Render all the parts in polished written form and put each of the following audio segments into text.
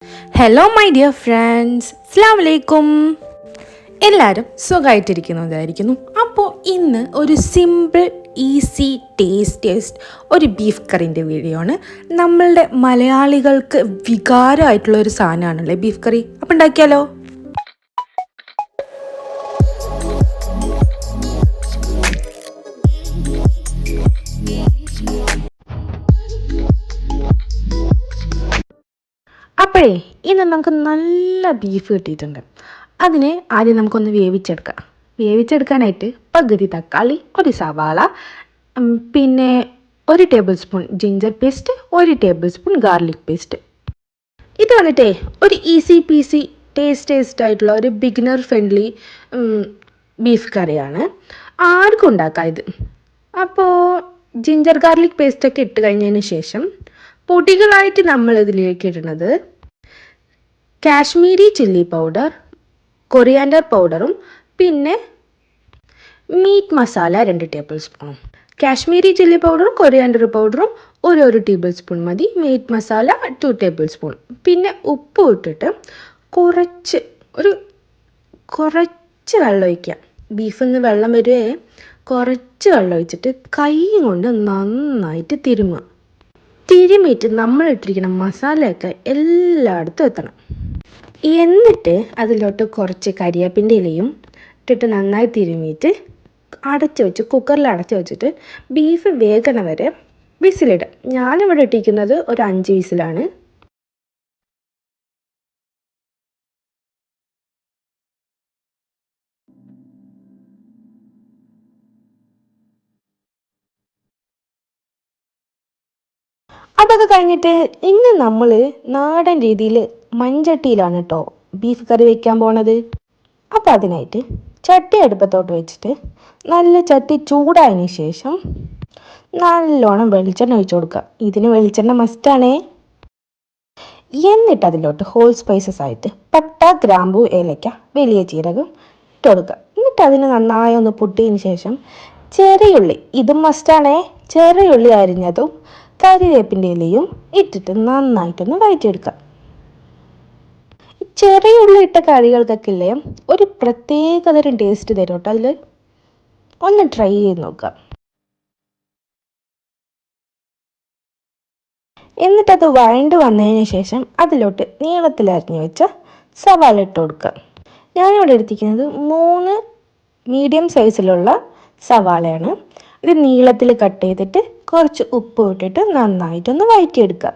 Hello my dear friends, അസ്സലാമു അലൈക്കും. എല്ലാവരും സുഖമായിട്ടിരിക്കുന്നു വിചാരിക്കുന്നു. അപ്പോൾ ഇന്ന് ഒരു സിമ്പിൾ ഈസി ടേസ്റ്റ് ഒരു ബീഫ് കറിൻ്റെ വീഡിയോ ആണ്. നമ്മളുടെ മലയാളികൾക്ക് വികാരമായിട്ടുള്ള ഒരു സാധനമാണല്ലേ ബീഫ് കറി. അപ്പോൾ ഉണ്ടാക്കിയാലോ? അപ്പോഴേ ഇന്ന് നമുക്ക് നല്ല ബീഫ് കിട്ടിയിട്ടുണ്ട്. അതിനെ ആദ്യം നമുക്കൊന്ന് വേവിച്ചെടുക്കാം. വേവിച്ചെടുക്കാനായിട്ട് പകുതി തക്കാളി, ഒരു സവാള, പിന്നെ 1 table spoon ginger paste, 1 table spoon garlic paste. ഇത് വന്നിട്ടേ ഒരു ഈസി പീസി ടേസ്റ്റ് ആയിട്ടുള്ള ഒരു ബിഗിനർ ഫ്രണ്ട്ലി ബീഫ് കറിയാണ്. ആർക്കും ഉണ്ടാക്കാം ഇത്. അപ്പോൾ ജിഞ്ചർ ഗാർലിക് പേസ്റ്റൊക്കെ ഇട്ട് കഴിഞ്ഞതിന് ശേഷം പൊടികളായിട്ട് നമ്മൾ ഇതിലേക്ക് ഇടുന്നത് കാശ്മീരി ചില്ലി പൗഡർ, കൊറിയാൻഡർ പൗഡറും പിന്നെ മീറ്റ് മസാല 2 ടേബിൾ സ്പൂണും. കാശ്മീരി ചില്ലി പൗഡറും കൊറിയാൻഡർ പൗഡറും ഒരു ടേബിൾ സ്പൂൺ മതി. Meat masala 2 tablespoon. പിന്നെ ഉപ്പ് ഇട്ടിട്ട് കുറച്ച് വെള്ളം ഒഴിക്കാം. ബീഫിൽ നിന്ന് വെള്ളം വരുവേ, കുറച്ച് വെള്ളം ഒഴിച്ചിട്ട് കൈ കൊണ്ട് നന്നായിട്ട് തിരുമിയിട്ട് നമ്മളിട്ടിരിക്കുന്ന മസാലയൊക്കെ എല്ലായിടത്തും എത്തണം. എന്നിട്ട് അതിലോട്ട് കുറച്ച് കരിവേപ്പിൻ്റെ ഇലയും ഇട്ടിട്ട് നന്നായി തിരുമിയിട്ട് കുക്കറിൽ അടച്ച് വെച്ചിട്ട് ബീഫ് വേഗണ വരെ വിസിലിടും. ഞാനിവിടെ ഇട്ടിരിക്കുന്നത് ഒരു 5 വിസിലാണ്. അതൊക്കെ കഴിഞ്ഞിട്ട് ഇന്ന് നമ്മൾ നാടൻ രീതിയിൽ മൺചട്ടിയിലാണ് കേട്ടോ ബീഫ് കറി വെക്കാൻ പോണത്. അപ്പോൾ അതിനായിട്ട് ചട്ടി അടുപ്പത്തോട്ട് വെച്ചിട്ട് നല്ല ചട്ടി ചൂടായതിന് ശേഷം നല്ലോണം വെളിച്ചെണ്ണ ഒഴിച്ചു കൊടുക്കുക. ഇതിന് വെളിച്ചെണ്ണ മസ്റ്റാണേ. എന്നിട്ട് അതിലോട്ട് ഹോൾ സ്പൈസസ് ആയിട്ട് പട്ട, ഗ്രാമ്പൂ, ഏലക്ക, വലിയ ജീരകം ഇട്ട് കൊടുക്കുക. എന്നിട്ട് അതിന് നന്നായി ഒന്ന് പൊട്ടിയതിന് ശേഷം ചെറിയുള്ളി, ഇതും മസ്റ്റാണേ, ചെറിയുള്ളി അരിഞ്ഞതും കരിവേപ്പിൻ്റെ ഇലയും ഇട്ടിട്ട് നന്നായിട്ടൊന്ന് വഴറ്റിയെടുക്കുക. ചെറിയ ഉള്ളി ഇട്ട കറികൾക്കൊക്കെ ഇല്ലേ ഒരു പ്രത്യേകതരം ടേസ്റ്റ് തരും കേട്ടോ. അതിൽ ഒന്ന് ട്രൈ ചെയ്ത് നോക്കുക. എന്നിട്ടത് വഴണ്ട് വന്നതിന് ശേഷം അതിലോട്ട് നീളത്തിൽ അരിഞ്ഞു വെച്ച സവാള ഇട്ട് കൊടുക്കുക. ഞാനിവിടെ എടുത്തിരിക്കുന്നത് 3 മീഡിയം സൈസിലുള്ള സവാളയാണ്. ഇത് നീളത്തിൽ കട്ട് ചെയ്തിട്ട് കുറച്ച് ഉപ്പ് ഇട്ടിട്ട് നന്നായിട്ടൊന്ന് വഴറ്റിയെടുക്കുക.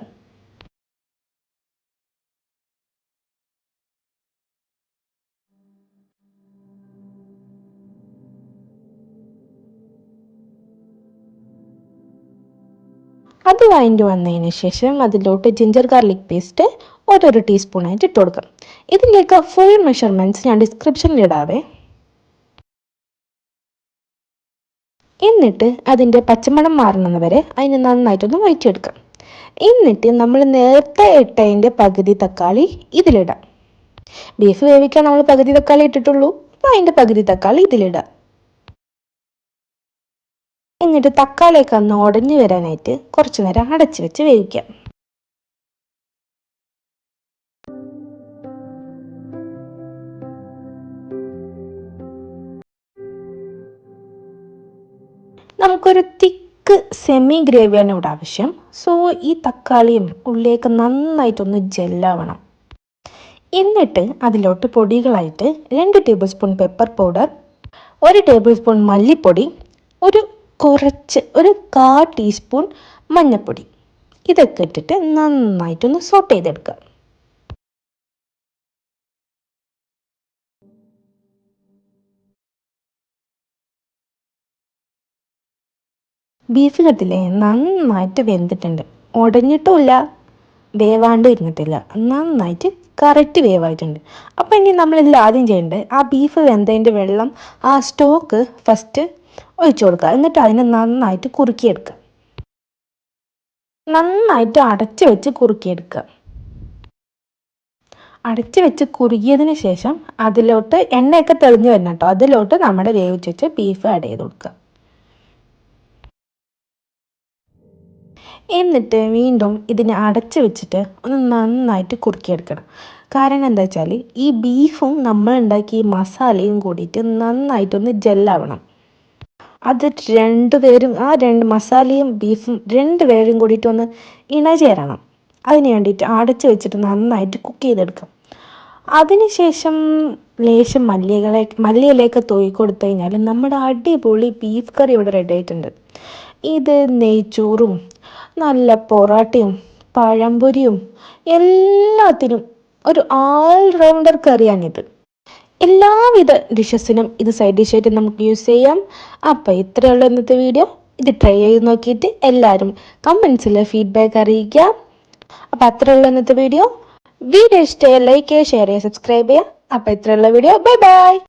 അത് വഴണ്ടി വന്നതിന് ശേഷം അതിലോട്ട് ജിഞ്ചർ ഗാർലിക് പേസ്റ്റ് 1 ടീസ്പൂണായിട്ട് ഇട്ട് കൊടുക്കാം. ഇതിൻ്റെയൊക്കെ ഫുൾ മെഷർമെൻറ്റ്സ് ഞാൻ ഡിസ്ക്രിപ്ഷനിൽ ഇടാവേ. എന്നിട്ട് അതിൻ്റെ പച്ചമണം മാറുന്നത് വരെ അതിന് നന്നായിട്ടൊന്ന് വഴറ്റിയെടുക്കാം. എന്നിട്ട് നമ്മൾ നേരത്തെ ഇട്ടതിൻ്റെ പകുതി തക്കാളി ഇതിലിടാം. ബീഫ് വേവിക്കാൻ നമ്മൾ പകുതി തക്കാളി ഇട്ടിട്ടുള്ളൂ. അപ്പോൾ അതിൻ്റെ പകുതി തക്കാളി ഇതിലിടാം. എന്നിട്ട് തക്കാളിയൊക്കെ ഒന്ന് ഉടഞ്ഞു വരാനായിട്ട് കുറച്ച് നേരം അടച്ചു വെച്ച് വേവിക്കാം. നമുക്കൊരു തിക്ക് സെമി ഗ്രേവിയാണ് ഇവിടെ ആവശ്യം. സോ ഈ തക്കാളിയും ഉള്ളിയൊക്കെ നന്നായിട്ടൊന്ന് ജെല്ലാവണം. എന്നിട്ട് അതിലോട്ട് പൊടികളായിട്ട് 2 table spoon pepper powder, 1 table spoon മല്ലിപ്പൊടി, ഒരു 1/4 ടീസ്പൂൺ മഞ്ഞൾപ്പൊടി, ഇതൊക്കെ ഇട്ടിട്ട് നന്നായിട്ടൊന്ന് സോട്ട് ചെയ്തെടുക്കുക. ബീഫ് കട്ടില്ലേ നന്നായിട്ട് വെന്തിട്ടുണ്ട്. ഉടഞ്ഞിട്ടുമില്ല, വേവാണ്ട് ഇരുന്നിട്ടില്ല, നന്നായിട്ട് കറക്റ്റ് വേവായിട്ടുണ്ട്. അപ്പോൾ ഇനി നമ്മളിതിൽ ആദ്യം ചെയ്യേണ്ടത് ആ ബീഫ് വെന്തതിൻ്റെ വെള്ളം ആ സ്റ്റോക്ക് ഫസ്റ്റ് ഒഴിച്ചു കൊടുക്കുക. എന്നിട്ട് അതിനെ നന്നായിട്ട് കുറുക്കിയെടുക്കുക. നന്നായിട്ട് അടച്ച് വെച്ച് കുറുക്കിയെടുക്കുക. അടച്ച് വെച്ച് കുറുകിയതിന് ശേഷം അതിലോട്ട് എണ്ണയൊക്കെ തെളിഞ്ഞ് വരണം കേട്ടോ. അതിലോട്ട് നമ്മുടെ വേവിച്ച് വെച്ച് ബീഫ് ആഡ് ചെയ്ത് കൊടുക്കുക. എന്നിട്ട് വീണ്ടും ഇതിനെ അടച്ച് വെച്ചിട്ട് ഒന്ന് നന്നായിട്ട് കുറുക്കിയെടുക്കണം. കാരണം എന്താ വെച്ചാൽ ഈ ബീഫും നമ്മൾ ഉണ്ടാക്കിയ ഈ മസാലയും കൂടിയിട്ട് നന്നായിട്ടൊന്ന് ജെല്ലാവണം. അത് രണ്ട് മസാലയും ബീഫും രണ്ടുപേരും കൂടിയിട്ട് ഒന്ന് ഇണചേരണം. അതിന് വേണ്ടിയിട്ട് അടച്ച് വെച്ചിട്ട് നന്നായിട്ട് കുക്ക് ചെയ്തെടുക്കാം. അതിനുശേഷം ലേശം മല്ലിയിലേക്ക് തൂക്കി കൊടുത്തു കഴിഞ്ഞാൽ നമ്മുടെ അടിപൊളി ബീഫ് കറി ഇവിടെ റെഡി ആയിട്ടുണ്ട്. ഇത് നെയ്ച്ചോറും നല്ല പൊറാട്ടയും പഴംപൊരിയും എല്ലാത്തിനും ഒരു ഓൾറൗണ്ടർ കറിയാണിത്. എല്ലാവിധ ഡിഷസിനും ഇത് സൈഡ് ഡിഷായിട്ട് നമുക്ക് യൂസ് ചെയ്യാം. അപ്പോൾ ഇത്രയുള്ള ഇന്നത്തെ വീഡിയോ. ഇത് ട്രൈ ചെയ്ത് നോക്കിയിട്ട് എല്ലാവരും കമൻസിൽ ഫീഡ്ബാക്ക് അറിയിക്കുക. അപ്പോൾ അത്രയുള്ള ഇന്നത്തെ വീഡിയോ. വീഡിയോ ഇഷ്ടമായ ലൈക്ക് ചെയ്യുക, ഷെയർ ചെയ്യുക, സബ്സ്ക്രൈബ് ചെയ്യുക. അപ്പോൾ ഇത്രയുള്ള വീഡിയോ. Bye bye.